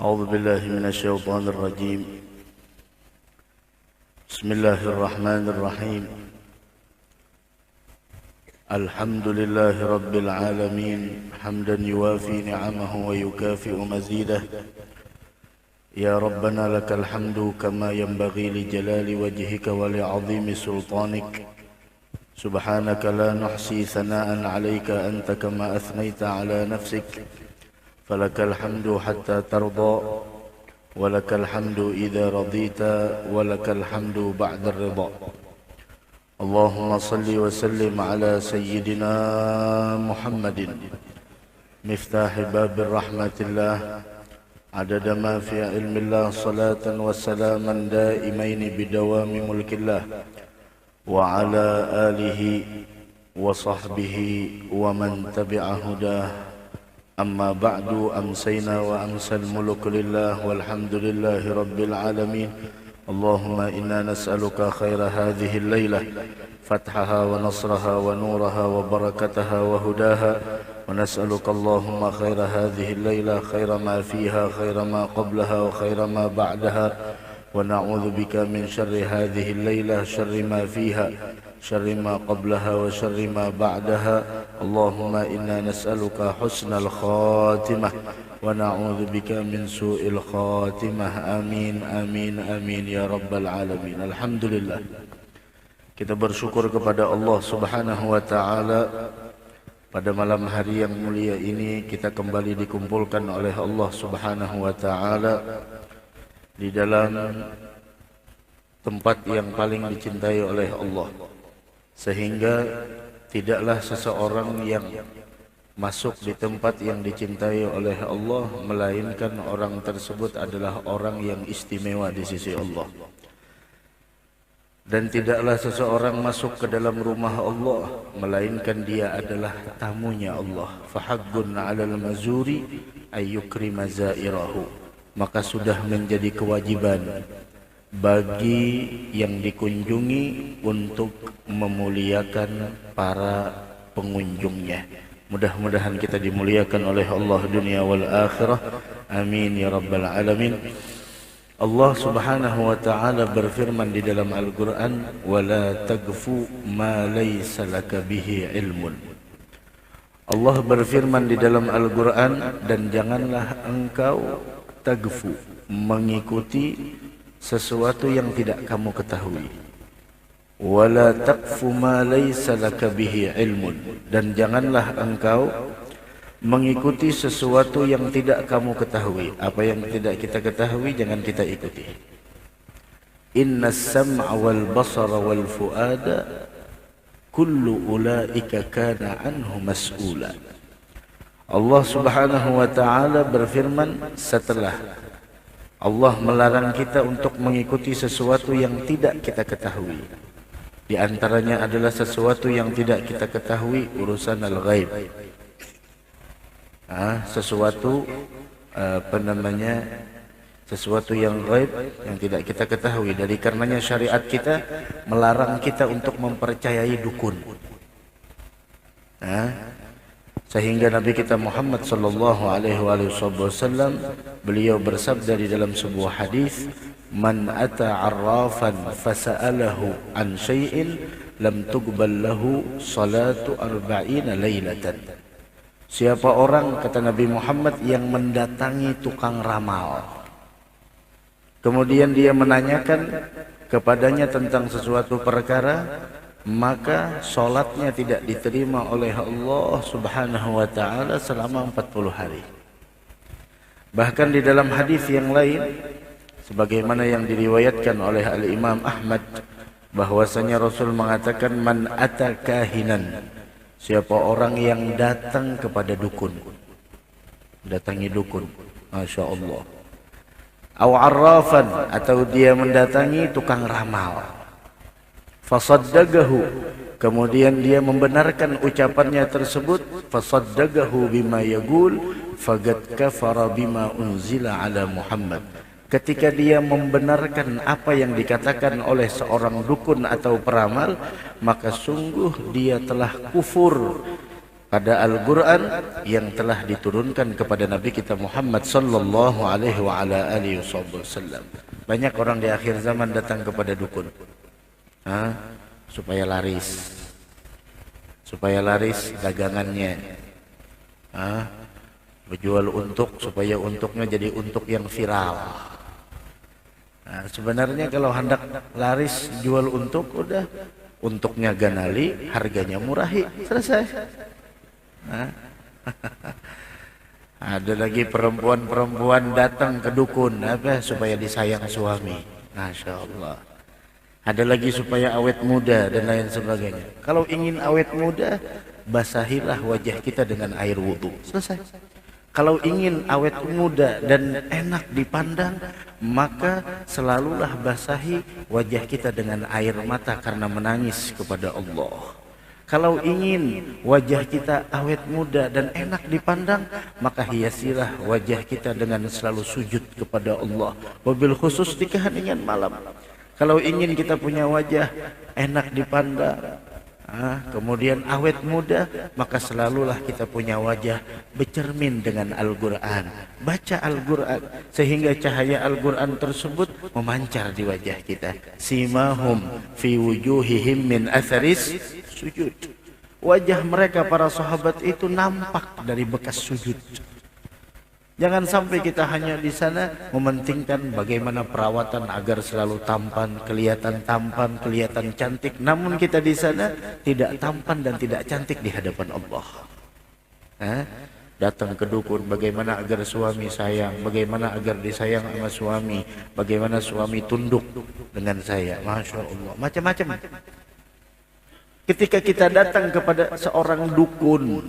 أعوذ بالله من الشيطان الرجيم. بسم الله الرحمن الرحيم. الحمد لله رب العالمين حمدا يوافي نعمه ويكافئ مزيده. يا ربنا لك الحمد كما ينبغي لجلال وجهك ولعظيم سلطانك. سبحانك لا نحصي ثناء عليك أنت كما أثنيت على نفسك. فلك الحمد حتى ترضى ولك الحمد إذا رضيت ولك الحمد بعد الرضا. اللهم صل وسلم على سيدنا محمد مفتاح باب الرحمة الله عدد ما في علم الله صلاة وسلاما دائمين بدوام ملك الله وعلى آله وصحبه ومن تبع هداه. أما بعد أمسينا وأمسى الملك لله والحمد لله رب العالمين. اللهم إنا نسألك خير هذه الليلة فتحها ونصرها ونورها وبركتها وهداها، ونسألك اللهم خير هذه الليلة خير ما فيها خير ما قبلها وخير ما بعدها، ونعوذ بك من شر هذه الليلة شر ما فيها شر ما قبلها وشر ما بعدها. اللهم إنا نسألك حسن الخاتمة ونعوذ بك من سوء الخاتمة. آمين آمين آمين ya rabbal alamin. Alhamdulillah, kita bersyukur kepada Allah subhanahu wa ta'ala. Pada malam hari yang mulia ini kita kembali dikumpulkan oleh Allah subhanahu wa ta'ala di dalam tempat yang paling dicintai oleh Allah, sehingga tidaklah seseorang yang masuk di tempat yang dicintai oleh Allah melainkan orang tersebut adalah orang yang istimewa di sisi Allah. Dan tidaklah seseorang masuk ke dalam rumah Allah melainkan dia adalah tamunya Allah. Fahaqqun 'alal mazuri ayyukrima zairahu. Maka sudah menjadi kewajiban bagi yang dikunjungi untuk memuliakan para pengunjungnya. Mudah-mudahan kita dimuliakan oleh Allah dunia wal akhirah. Amin ya rabbal alamin. Allah subhanahu wa ta'ala berfirman di dalam Al-Quran, وَلَا تَقْفُ مَا لَيْسَ لَكَ بِهِ عِلْمٌ. Allah berfirman di dalam Al-Quran, dan janganlah engkau tagfu, mengikuti sesuatu yang tidak kamu ketahui. Wala taqfu ma laysa laka bihi ilmun, dan janganlah engkau mengikuti sesuatu yang tidak kamu ketahui. Apa yang tidak kita ketahui jangan kita ikuti. Innas sam'a wal basara wal fuada kullu ulaika kana anhu mas'ula. Allah subhanahu wa ta'ala berfirman setelah Allah melarang kita untuk mengikuti sesuatu yang tidak kita ketahui. Di antaranya adalah sesuatu yang tidak kita ketahui, urusan al-ghaib. Sesuatu sesuatu yang ghaib yang tidak kita ketahui. Dari karenanya syariat kita melarang kita untuk mempercayai dukun. Sehingga Nabi kita Muhammad sallallahu alaihi wasallam beliau bersabda di dalam sebuah hadis, man ata arrafan fasa'alahu an syai'in lam tuqbal lahu salatu arba'ina lailatan. Siapa orang, kata Nabi Muhammad, yang mendatangi tukang ramal, kemudian dia menanyakan kepadanya tentang sesuatu perkara, maka solatnya tidak diterima oleh Allah subhanahu wa ta'ala selama 40 hari. Bahkan di dalam hadis yang lain, sebagaimana yang diriwayatkan oleh Al-Imam Ahmad, bahwasanya Rasul mengatakan, man ata kahinan, siapa orang yang datang kepada dukun, datangi dukun, Masya Allah, aw arrafan, atau dia mendatangi tukang ramal, fasaddaqahu, kemudian dia membenarkan ucapannya tersebut, fasaddaqahu bima yaqul faqad kafara bima unzila ala Muhammad. Ketika dia membenarkan apa yang dikatakan oleh seorang dukun atau peramal, maka sungguh dia telah kufur pada Al-Quran yang telah diturunkan kepada Nabi kita Muhammad sallallahu alaihi wa ala alihi wasallam. Banyak orang di akhir zaman datang kepada dukun, supaya laris dagangannya, berjual untuk supaya untuknya jadi untuk yang viral. Sebenarnya kalau hendak laris jual untuk, udah untuknya ganali, harganya murahi, selesai. Ada lagi perempuan-perempuan datang ke dukun supaya disayang suami, Masya Allah. Ada lagi supaya awet muda dan lain sebagainya. Kalau ingin awet muda, basahilah wajah kita dengan air wudhu, selesai. Kalau ingin awet muda dan enak dipandang, maka selalulah basahi wajah kita dengan air mata karena menangis kepada Allah. Kalau ingin wajah kita awet muda dan enak dipandang, maka hiasilah wajah kita dengan selalu sujud kepada Allah, wabil khusus di keheningan malam. Kalau ingin kita punya wajah enak dipandang, kemudian awet muda, maka selalulah kita punya wajah bercermin dengan Al-Quran. Baca Al-Quran sehingga cahaya Al-Quran tersebut memancar di wajah kita. Simahum fi wujuhihim min atharis sujud. Wajah mereka para sahabat itu nampak dari bekas sujud. Jangan sampai kita hanya di sana mementingkan bagaimana perawatan agar selalu tampan, kelihatan cantik. Namun kita di sana tidak tampan dan tidak cantik di hadapan Allah. Datang ke dukun, bagaimana agar suami sayang, bagaimana agar disayang sama suami, bagaimana suami tunduk dengan saya. Masya Allah, macam-macam. Ketika kita datang kepada seorang dukun,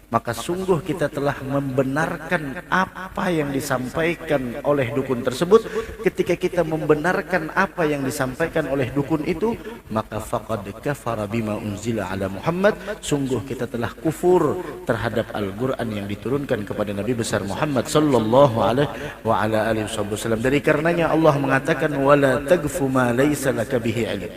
maka sungguh kita telah membenarkan apa yang disampaikan oleh dukun tersebut. Ketika kita membenarkan apa yang disampaikan oleh dukun itu, maka faqad kafara bima unzila ala Muhammad. Sungguh kita telah kufur terhadap Al-Quran yang diturunkan kepada Nabi besar Muhammad sallallahu alaihi wasallam. Dari karenanya Allah mengatakan, wala tagfu ma laysa laka bihi ilm.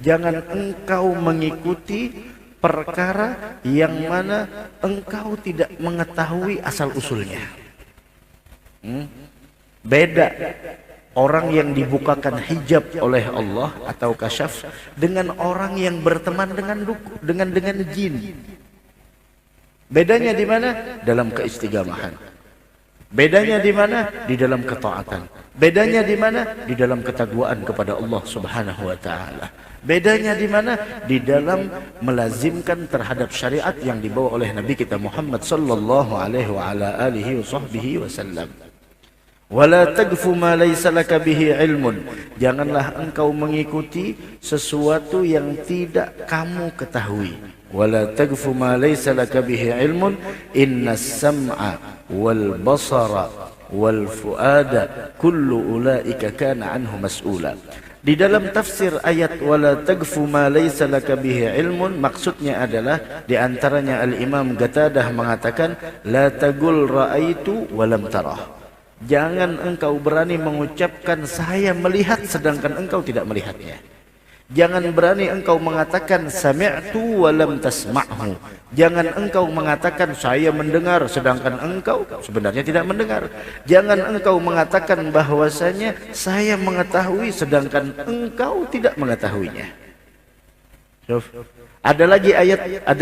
Jangan engkau mengikuti perkara yang mana engkau tidak mengetahui asal usulnya. Beda orang yang dibukakan hijab oleh Allah atau kasyaf dengan orang yang berteman dengan jin. Bedanya di mana? Dalam keistigamahan. Bedanya di mana? Di dalam ketaatan. Bedanya di mana? Di dalam ketakwaan kepada Allah Subhanahu wa taala. Bedanya di mana? Di dalam melazimkan terhadap syariat yang dibawa oleh Nabi kita Muhammad sallallahu alaihi wa ala alihi wasallam. Wala tagfu ma laysa laka bihi ilmun. Janganlah engkau mengikuti sesuatu yang tidak kamu ketahui. Wala tagfu ma laysa laka bihi ilmun. Innas sam'a wal basara wal fuada kullu ulaika kana anhu mas'ula. Di dalam tafsir ayat wala tagfu ma laysa laka bihi ilmun, maksudnya adalah di antaranya Al-Imam Qatadah mengatakan la tagul raaitu wa lam tarah. Jangan engkau berani mengucapkan saya melihat sedangkan engkau tidak melihatnya. Jangan berani engkau mengatakan sami'tu wa lam tasma'hu. Jangan engkau mengatakan saya mendengar sedangkan engkau sebenarnya tidak mendengar. Jangan engkau mengatakan bahwasanya saya mengetahui sedangkan engkau tidak mengetahuinya. Ada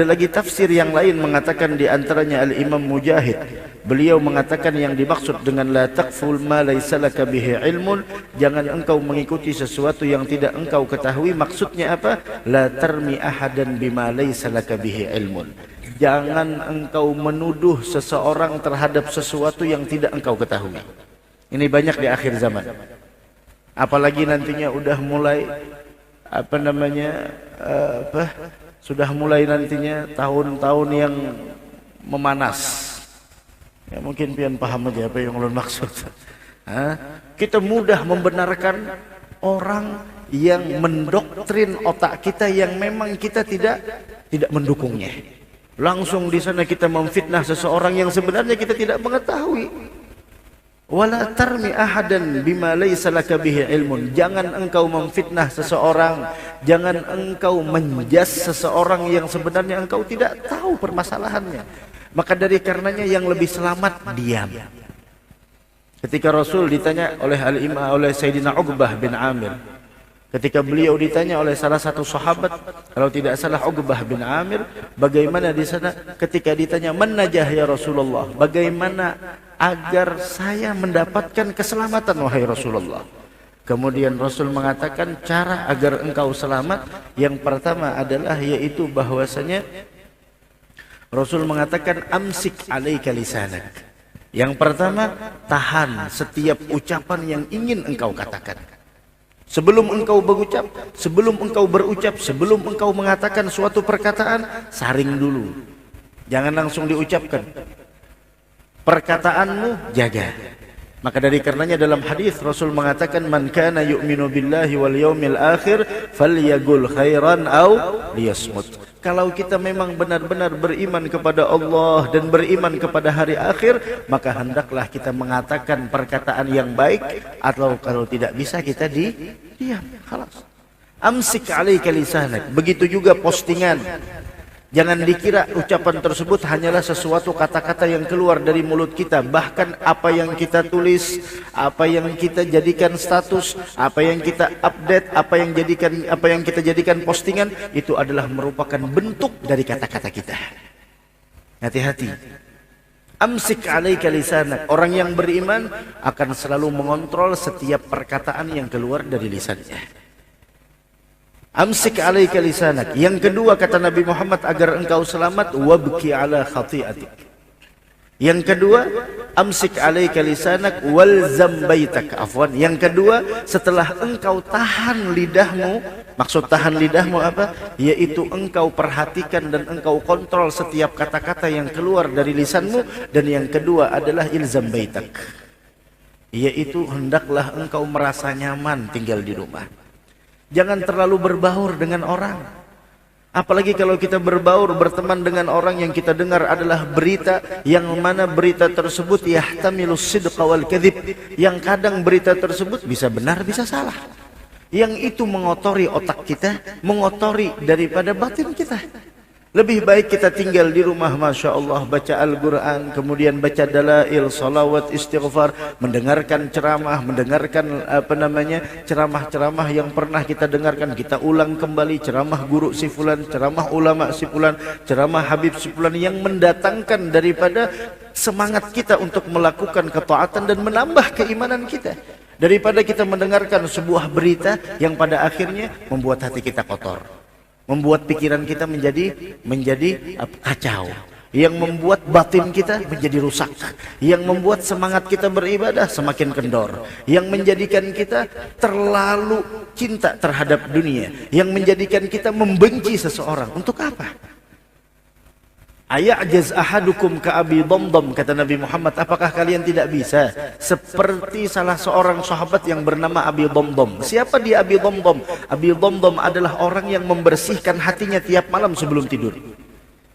lagi tafsir yang lain mengatakan, di antaranya Al-Imam Mujahid. Beliau mengatakan yang dimaksud dengan la taqful ma laysa laka bihi ilmun, jangan engkau mengikuti sesuatu yang tidak engkau ketahui. Maksudnya apa? La tarmi ahadan bima laysa laka bihi ilmun. Jangan engkau menuduh seseorang terhadap sesuatu yang tidak engkau ketahui. Ini banyak di akhir zaman. Apalagi nantinya udah mulai sudah mulai nantinya tahun-tahun yang memanas. Ya mungkin pian paham aja apa yang ulun maksud. Kita mudah membenarkan orang yang mendoktrin otak kita yang memang kita tidak mendukungnya. Langsung di sana kita memfitnah seseorang yang sebenarnya kita tidak mengetahui. Wala tarmi ahadan bima laysa laka bihi ilmun. Jangan engkau memfitnah seseorang, jangan engkau menjas seseorang yang sebenarnya engkau tidak tahu permasalahannya. Maka dari karenanya yang lebih selamat diam. Ketika Rasul ditanya oleh Sayyidina Uqbah bin Amir, ketika beliau ditanya oleh salah satu sahabat, kalau tidak salah Uqbah bin Amir, bagaimana di sana ketika ditanya, "Man najah ya Rasulullah?" Bagaimana agar saya mendapatkan keselamatan wahai Rasulullah? Kemudian Rasul mengatakan cara agar engkau selamat yang pertama adalah yaitu bahwasanya Rasul mengatakan amsik alaika lisanak. Yang pertama, tahan setiap ucapan yang ingin engkau katakan. Sebelum engkau berucap, sebelum engkau mengatakan suatu perkataan, saring dulu. Jangan langsung diucapkan. Perkataanmu jaga. Maka dari karenanya dalam hadis Rasul mengatakan man kana yu'minu billahi wal yaumil akhir falyaqul khairan aw liyasmut. Kalau kita memang benar-benar beriman kepada Allah dan beriman kepada hari akhir, maka hendaklah kita mengatakan perkataan yang baik, atau kalau tidak bisa kita diam. Khalas. Amsik alaika lisanak. Begitu juga postingan. Jangan dikira ucapan tersebut hanyalah sesuatu kata-kata yang keluar dari mulut kita. Bahkan apa yang kita tulis, apa yang kita jadikan status, apa yang kita update, apa yang kita jadikan postingan, itu adalah merupakan bentuk dari kata-kata kita. Hati-hati. Amsik alaika lisanak. Orang yang beriman akan selalu mengontrol setiap perkataan yang keluar dari lisannya. Amsik alaika lisanak. Yang kedua kata Nabi Muhammad agar engkau selamat, wabki ala khati'atik. Yang kedua, amsik alaika lisanak walzam baitak. Afwan. Yang kedua, setelah engkau tahan lidahmu, maksud tahan lidahmu apa? Yaitu engkau perhatikan dan engkau kontrol setiap kata-kata yang keluar dari lisanmu. Dan yang kedua adalah ilzam baitak, yaitu hendaklah engkau merasa nyaman tinggal di rumah. Jangan terlalu berbaur dengan orang. Apalagi kalau kita berbaur, berteman dengan orang yang kita dengar adalah berita yang mana berita tersebut yahtamilus sidqa wal kadzib, yang kadang berita tersebut bisa benar bisa salah. Yang itu mengotori otak kita, mengotori daripada batin kita. Lebih baik kita tinggal di rumah, Masya Allah, baca Al-Quran, kemudian baca dalail, salawat, istighfar, mendengarkan ceramah, mendengarkan ceramah-ceramah yang pernah kita dengarkan, kita ulang kembali ceramah guru si fulan, ceramah ulama si fulan, ceramah Habib si fulan, yang mendatangkan daripada semangat kita untuk melakukan ketaatan dan menambah keimanan kita. Daripada kita mendengarkan sebuah berita yang pada akhirnya membuat hati kita kotor, membuat pikiran kita menjadi kacau, yang membuat batin kita menjadi rusak, yang membuat semangat kita beribadah semakin kendor, yang menjadikan kita terlalu cinta terhadap dunia, yang menjadikan kita membenci seseorang. Untuk apa? Aya'jaz ahadukum ka Abi Damdam, kata Nabi Muhammad, apakah kalian tidak bisa seperti salah seorang sahabat yang bernama Abi Damdam? Siapa dia Abi Damdam? Abi Damdam adalah orang yang membersihkan hatinya tiap malam sebelum tidur.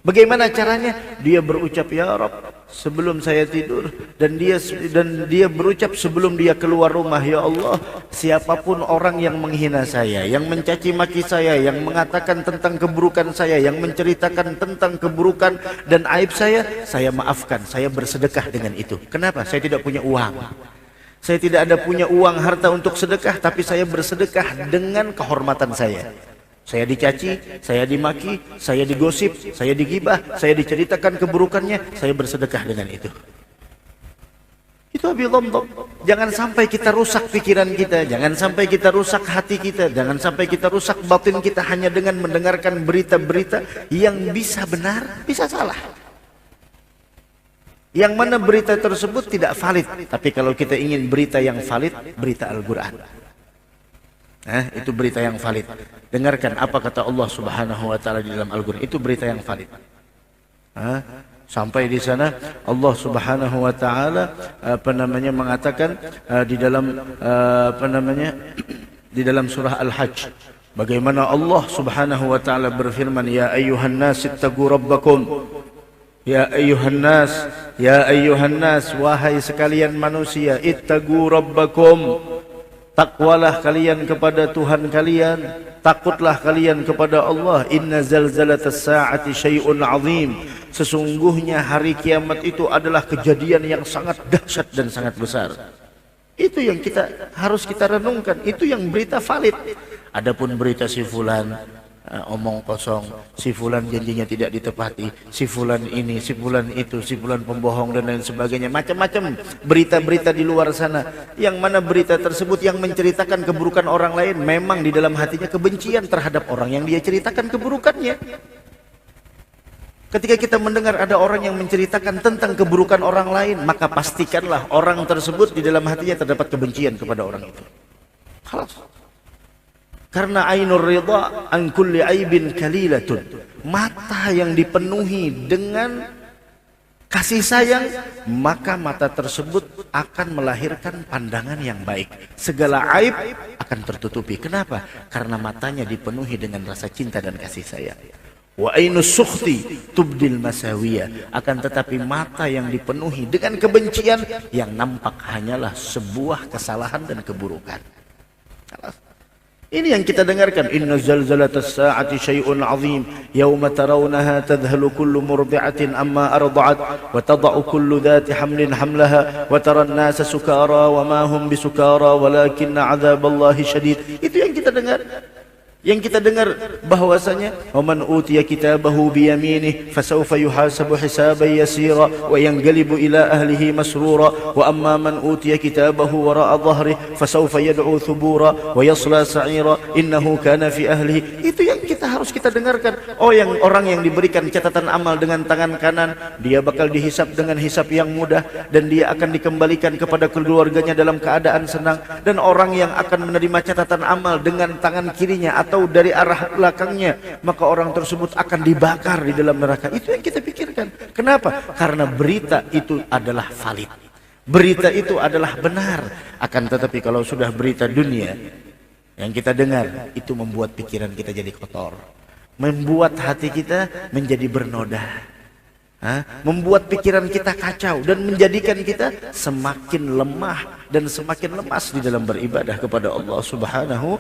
Bagaimana caranya? Dia berucap ya Rabb sebelum saya tidur, dan dia berucap sebelum dia keluar rumah, ya Allah, siapapun orang yang menghina saya, yang mencaci maki saya, yang mengatakan tentang keburukan saya, yang menceritakan tentang keburukan dan aib saya maafkan, saya bersedekah dengan itu. Kenapa? Saya tidak punya uang. Saya tidak ada punya uang harta untuk sedekah, tapi saya bersedekah dengan kehormatan saya. Saya dicaci, saya dimaki, saya digosip, saya digibah, saya diceritakan keburukannya, saya bersedekah dengan itu. Itu Abi Damdam. Jangan sampai kita rusak pikiran kita, jangan sampai kita rusak hati kita, jangan sampai kita rusak batin kita hanya dengan mendengarkan berita-berita yang bisa benar, bisa salah. Yang mana berita tersebut tidak valid. Tapi kalau kita ingin berita yang valid, berita Al-Quran. Itu berita yang valid. Dengarkan apa kata Allah Subhanahu wa taala di dalam Al-Qur'an. Itu berita yang valid. Sampai di sana Allah Subhanahu wa taala mengatakan di dalam di dalam surah Al-Hajj, bagaimana Allah Subhanahu wa taala berfirman, ya ayyuhan nas ittaqu rabbakum. ya ayyuhan nas, wahai sekalian manusia, ittaqu rabbakum, takwalah kalian kepada Tuhan kalian, takutlah kalian kepada Allah. Inna zalzalatas saati syai'un azim, sesungguhnya hari kiamat itu adalah kejadian yang sangat dahsyat dan sangat besar. Itu yang harus kita renungkan, itu yang berita valid. Adapun berita si fulan omong kosong, si fulan janjinya tidak ditepati, si fulan ini, si fulan itu, si fulan pembohong dan lain sebagainya, macam-macam berita-berita di luar sana, yang mana berita tersebut yang menceritakan keburukan orang lain, memang di dalam hatinya kebencian terhadap orang yang dia ceritakan keburukannya. Ketika kita mendengar ada orang yang menceritakan tentang keburukan orang lain, maka pastikanlah orang tersebut di dalam hatinya terdapat kebencian kepada orang itu. Khalas. Karena ainur ridha an kulli aibin kalilatun, mata yang dipenuhi dengan kasih sayang, maka mata tersebut akan melahirkan pandangan yang baik. Segala aib akan tertutupi. Kenapa? Karena matanya dipenuhi dengan rasa cinta dan kasih sayang. Wa ainus sukhti tubdil masawiyah, akan tetapi mata yang dipenuhi dengan kebencian, yang nampak hanyalah sebuah kesalahan dan keburukan. Ini yang kita dengarkan. Inna zalzalatas sa'ati syai'un 'azim yauma tarawunaha tadhhalu kullu murdi'atin amma arda'at wa tada'u kullu dhati hamlin hamlaha wa taran nasa sukara wa ma hum bisukara walakinna 'adzaballahi syadid. Itu yang kita dengar. Yang kita dengar bahwasanya waman utiya kitabahu biyaminih fasawfa yuhasabu hisaban yasira wa yanqalibu ila ahlihi masrura wa amma man utiya kitabahu wara'a dhahri fasawfa yad'u thubura wa yasla sa'ira innahu kana fi ahlihi. Itu yang harus kita dengarkan. Oh, yang orang yang diberikan catatan amal dengan tangan kanan, dia bakal dihisap dengan hisap yang mudah dan dia akan dikembalikan kepada keluarganya dalam keadaan senang. Dan orang yang akan menerima catatan amal dengan tangan kirinya atau dari arah belakangnya, maka orang tersebut akan dibakar di dalam neraka. Itu yang kita pikirkan. Kenapa? Karena berita itu adalah valid, berita itu adalah benar. Akan tetapi kalau sudah berita dunia yang kita dengar, itu membuat pikiran kita jadi kotor, membuat hati kita menjadi bernoda, membuat pikiran kita kacau dan menjadikan kita semakin lemah dan semakin lemas di dalam beribadah kepada Allah subhanahu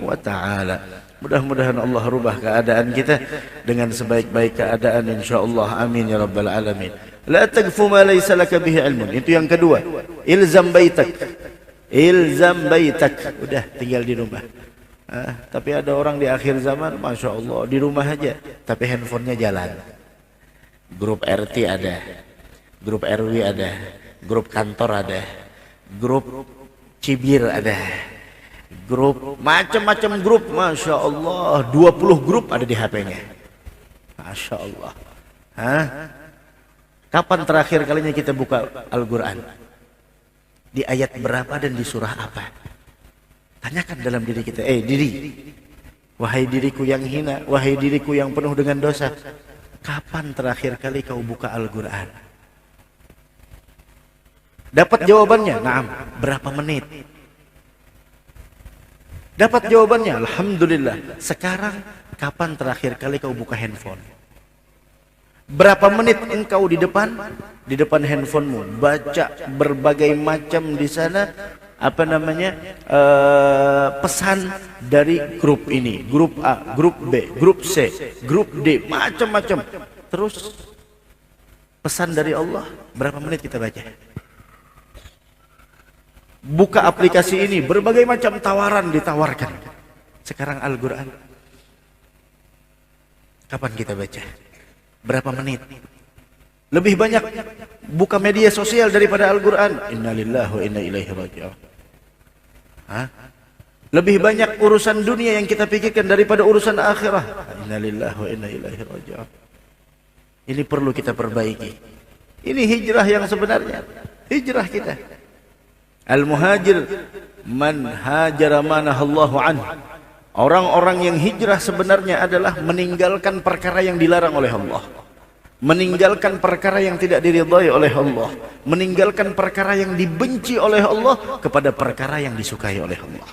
wa ta'ala. Mudah-mudahan Allah rubah keadaan kita dengan sebaik-baik keadaan, insyaallah. Amin ya rabbal alamin. La tagfu ma laysa laka bihi ilmun. Itu yang kedua. Ilzam baitak. Ilzam baitak. Udah tinggal di rumah. Tapi ada orang di akhir zaman, masya Allah, di rumah aja, tapi handphonenya jalan. Grup RT ada, grup RW ada, grup kantor ada, grup cibir ada, grup macam-macam grup, masya Allah, 20 grup ada di HP-nya, masya Allah. Kapan terakhir kalinya kita buka Al-Quran? Di ayat berapa dan di surah apa? Tanyakan dalam diri kita, diri, wahai diriku yang hina, wahai diriku yang penuh dengan dosa, kapan terakhir kali kau buka Al-Quran? Dapat jawabannya, naam. Berapa menit? Dapat jawabannya, alhamdulillah. Sekarang kapan terakhir kali kau buka handphone? Berapa menit engkau di depan handphonemu, baca berbagai macam di sana, pesan dari grup ini, grup A, grup B, grup C, grup D, macam-macam. Terus pesan dari Allah, berapa menit kita baca? Buka aplikasi ini, berbagai macam tawaran ditawarkan. Sekarang Al-Quran, kapan kita baca? Berapa menit? Lebih banyak buka media sosial daripada Al-Quran. Innalillahi wa inna ilaihi raji'un. Lebih banyak urusan dunia yang kita pikirkan daripada urusan akhirah. Innalillahi wa inna ilaihi raji'un. Ini perlu kita perbaiki. Ini hijrah yang sebenarnya, hijrah kita. Al-muhajir man hajara ma nahallahu anhu. Orang-orang yang hijrah sebenarnya adalah meninggalkan perkara yang dilarang oleh Allah, meninggalkan perkara yang tidak diridhai oleh Allah, meninggalkan perkara yang dibenci oleh Allah kepada perkara yang disukai oleh Allah.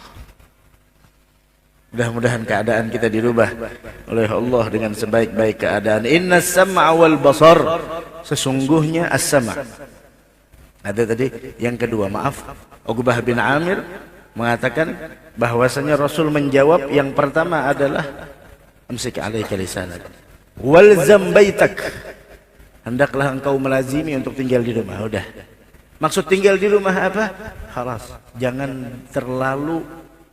Mudah-mudahan keadaan kita dirubah oleh Allah dengan sebaik-baik keadaan. Innas sam'a wal basar. Sesungguhnya as-sam'. Ada tadi yang kedua, maaf. Uqbah bin Amir mengatakan bahwasanya Rasul menjawab yang pertama adalah amsik alaika lisanak walzam baitak. Hendaklah engkau melazimi untuk tinggal di rumah. Udah. Maksud tinggal di rumah apa? Khalas. Jangan terlalu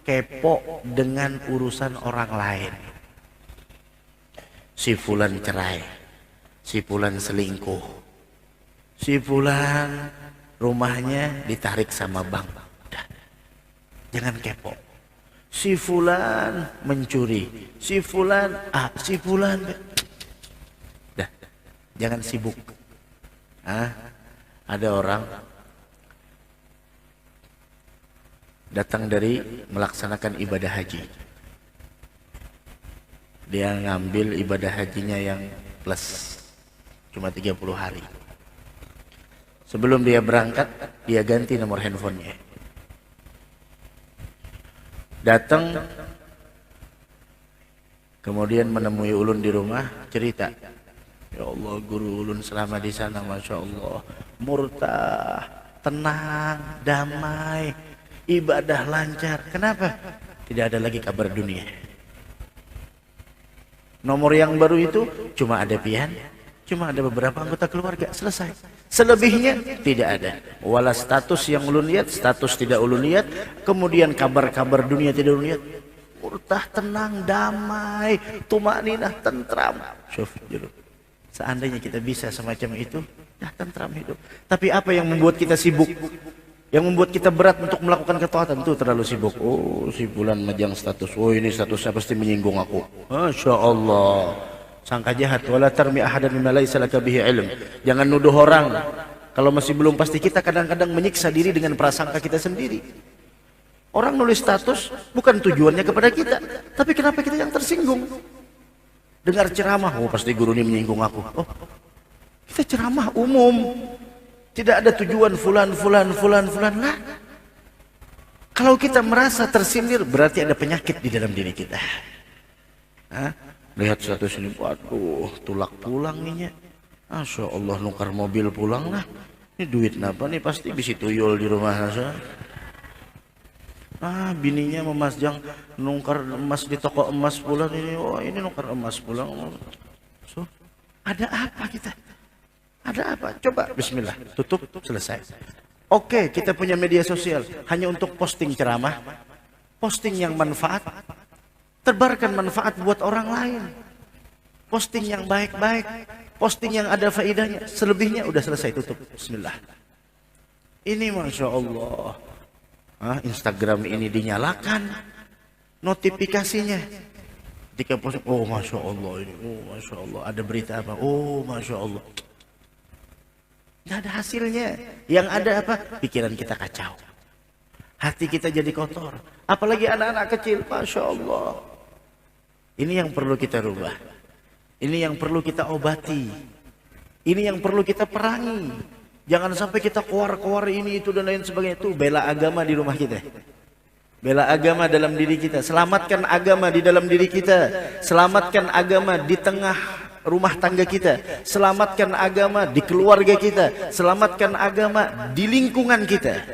kepo dengan urusan orang lain. Si fulan cerai, si fulan selingkuh, si fulan rumahnya ditarik sama bank. Udah. Jangan kepo. Si fulan mencuri, si fulan si fulan. Udah. Jangan sibuk. Ada orang datang dari melaksanakan ibadah haji. Dia ngambil ibadah hajinya yang plus cuma 30 hari. Sebelum dia berangkat, dia ganti nomor handphonenya. Datang, kemudian menemui ulun di rumah, cerita, ya Allah, guru ulun selama di sana, masya Allah, murtah, tenang, damai, ibadah lancar. Kenapa? Tidak ada lagi kabar dunia. Nomor yang baru itu cuma ada pian, cuma ada beberapa anggota keluarga, selesai. Selebihnya tidak ada. Wala status yang ulun lihat, status tidak ulun lihat, kemudian kabar-kabar dunia tidak ulun lihat. Murtah, tenang, damai, tumakninah, tentram. Seandainya kita bisa semacam itu, ya tentram hidup. Tapi apa yang membuat kita sibuk? Yang membuat kita berat untuk melakukan ketaatan itu terlalu sibuk. Oh, si bulan majang status. Oh, ini statusnya pasti menyinggung aku. Masya Allah. Sangka jahat. Wala tarmi ahadan mimma laisa laka bihi ilm. Jangan nuduh orang kalau masih belum pasti. Kita kadang-kadang menyiksa diri dengan prasangka kita sendiri. Orang nulis status bukan tujuannya kepada kita, tapi kenapa kita yang tersinggung? Dengar ceramah, oh pasti guru ini menyinggung aku. Oh, kita ceramah umum. Tidak ada tujuan fulan lah. Kalau kita merasa tersindir, berarti ada penyakit di dalam diri kita. Lihat status ini, waduh, tulak pulang nih. Masya Allah, nukar mobil pulang lah. Ini duit napa nih, pasti bisa tuyul di rumah saya. Bininya memasjang nukar emas di toko emas pulang ini. Oh, ini nukar emas pulang. So, ada apa kita? Ada apa? Coba bismillah, tutup, selesai. Oke, kita punya media sosial hanya untuk posting ceramah, posting yang manfaat, tebarkan manfaat buat orang lain. Posting yang baik-baik, posting yang ada faedahnya. Selebihnya udah selesai, tutup. Bismillah. Ini Masya Allah. Instagram ini dinyalakan notifikasinya. Ketika posting, oh Masya Allah ini, oh Masya Allah. Ada berita apa? Oh Masya Allah. Nggak ada hasilnya. Yang ada apa? Pikiran kita kacau. Hati kita jadi kotor. Apalagi anak-anak kecil. Masya Allah. Ini yang perlu kita rubah. Ini yang perlu kita obati. Ini yang perlu kita perangi. Jangan sampai kita keluar-keluar ini, itu, dan lain sebagainya. Itu bela agama di rumah kita. Bela agama dalam diri kita. Selamatkan agama di dalam diri kita. Selamatkan agama di tengah rumah tangga kita, selamatkan agama di keluarga kita, selamatkan agama di lingkungan kita.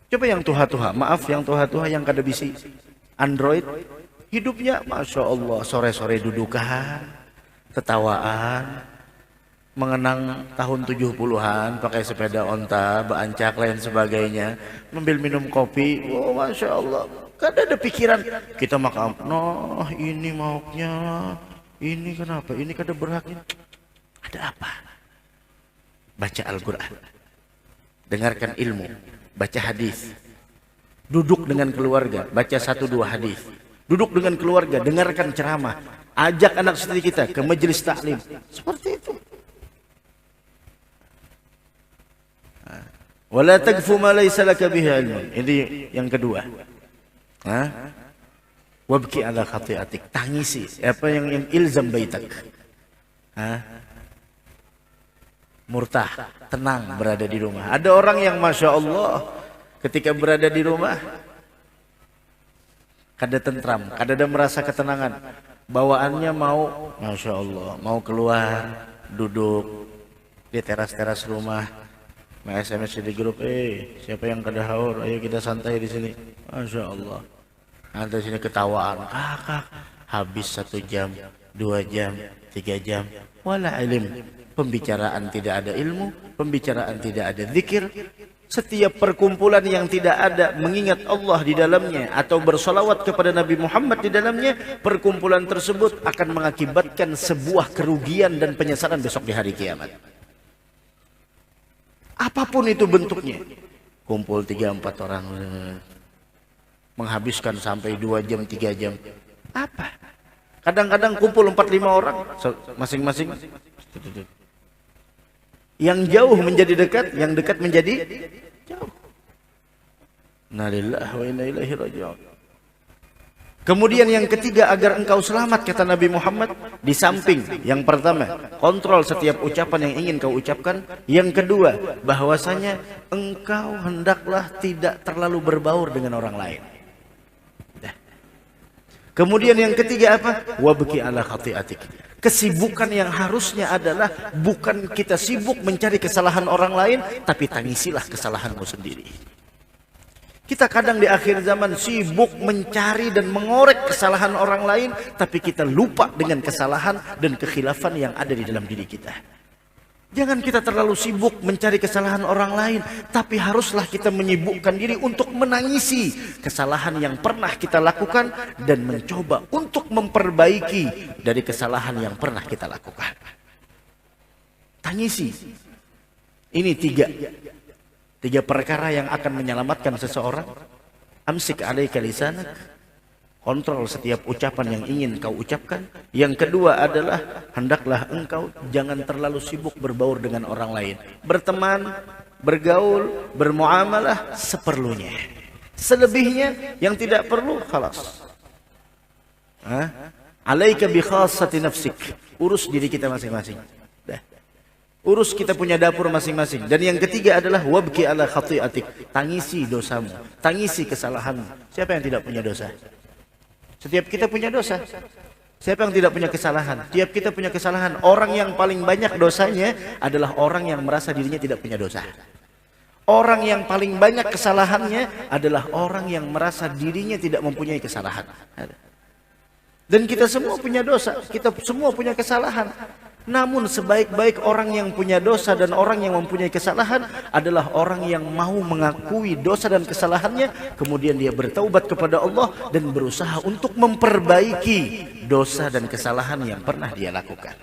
Coba yang tuha-tuha, maaf yang tuha-tuha yang kada bisi Android, hidupnya Masya Allah, sore-sore dudukan, ketawaan, mengenang tahun 70-an, pakai sepeda onta, beancak, lain sebagainya, sambil minum kopi, oh Masya Allah. Kada ada pikiran kita makan, noh ini maunya, ini kenapa, ini kada berhaknya. Ada apa? Baca Al-Quran, dengarkan ilmu, baca hadis, duduk dengan keluarga, baca 1-2 hadis, duduk dengan keluarga, dengarkan ceramah, ajak anak istri kita ke majelis taklim, seperti itu. Wala tagfu ma laysa laka bihi ilmun. Ini yang kedua. Wabki ala khati'atik, tangisi apa yang ilzam baitak. Murtah, tenang berada di rumah. Ada orang yang Masya Allah ketika berada di rumah kada tentram, kada ada merasa ketenangan. Bawaannya mau, Masya Allah, mau keluar, duduk di teras-teras rumah, SMS di grup, siapa yang kada haur, ayo kita santai di sini. Masya Allah. Nanti sini ketawaan, kakak, habis 1 jam, 2 jam, 3 jam, wala ilim. Pembicaraan tidak ada ilmu, pembicaraan tidak ada zikir. Setiap perkumpulan yang tidak ada mengingat Allah di dalamnya atau bersolawat kepada Nabi Muhammad di dalamnya, perkumpulan tersebut akan mengakibatkan sebuah kerugian dan penyesalan besok di hari kiamat. Apapun itu bentuknya, kumpul 3-4 orang, menghabiskan sampai 2 jam, 3 jam. Apa? Kadang-kadang kumpul 4-5 orang, masing-masing. Yang jauh menjadi dekat, yang dekat menjadi jauh. Innalillahi wa inna ilaihi raji'un. Kemudian yang ketiga, agar engkau selamat, kata Nabi Muhammad, di samping yang pertama, kontrol setiap ucapan yang ingin kau ucapkan. Yang kedua, bahwasanya engkau hendaklah tidak terlalu berbaur dengan orang lain. Kemudian yang ketiga apa? Wabki ala khati'atik. Kesibukan yang harusnya adalah bukan kita sibuk mencari kesalahan orang lain, tapi tangisilah kesalahanmu sendiri. Kita kadang di akhir zaman sibuk mencari dan mengorek kesalahan orang lain, tapi kita lupa dengan kesalahan dan kekhilafan yang ada di dalam diri kita. Jangan kita terlalu sibuk mencari kesalahan orang lain, tapi haruslah kita menyibukkan diri untuk menangisi kesalahan yang pernah kita lakukan dan mencoba untuk memperbaiki dari kesalahan yang pernah kita lakukan. Tangisi. Ini tiga perkara yang akan menyelamatkan seseorang. Amsik alaika lisanak. Kontrol setiap ucapan yang ingin kau ucapkan. Yang kedua adalah hendaklah engkau jangan terlalu sibuk berbaur dengan orang lain. Berteman, bergaul, bermuamalah seperlunya. Selebihnya yang tidak perlu, khalas. Alaika bi khassati nafsik. Urus diri kita masing-masing. Urus kita punya dapur masing-masing. Dan yang ketiga adalah wabki ala khati'atik. Tangisi dosamu, tangisi kesalahanmu. Siapa yang tidak punya dosa? Setiap kita punya dosa. Siapa yang tidak punya kesalahan? Tiap kita punya kesalahan. Orang yang paling banyak dosanya adalah orang yang merasa dirinya tidak punya dosa. Orang yang paling banyak kesalahannya adalah orang yang merasa dirinya tidak mempunyai kesalahan. Dan kita semua punya dosa. Kita semua punya kesalahan. Namun sebaik-baik orang yang punya dosa dan orang yang mempunyai kesalahan adalah orang yang mau mengakui dosa dan kesalahannya, kemudian dia bertaubat kepada Allah dan berusaha untuk memperbaiki dosa dan kesalahan yang pernah dia lakukan.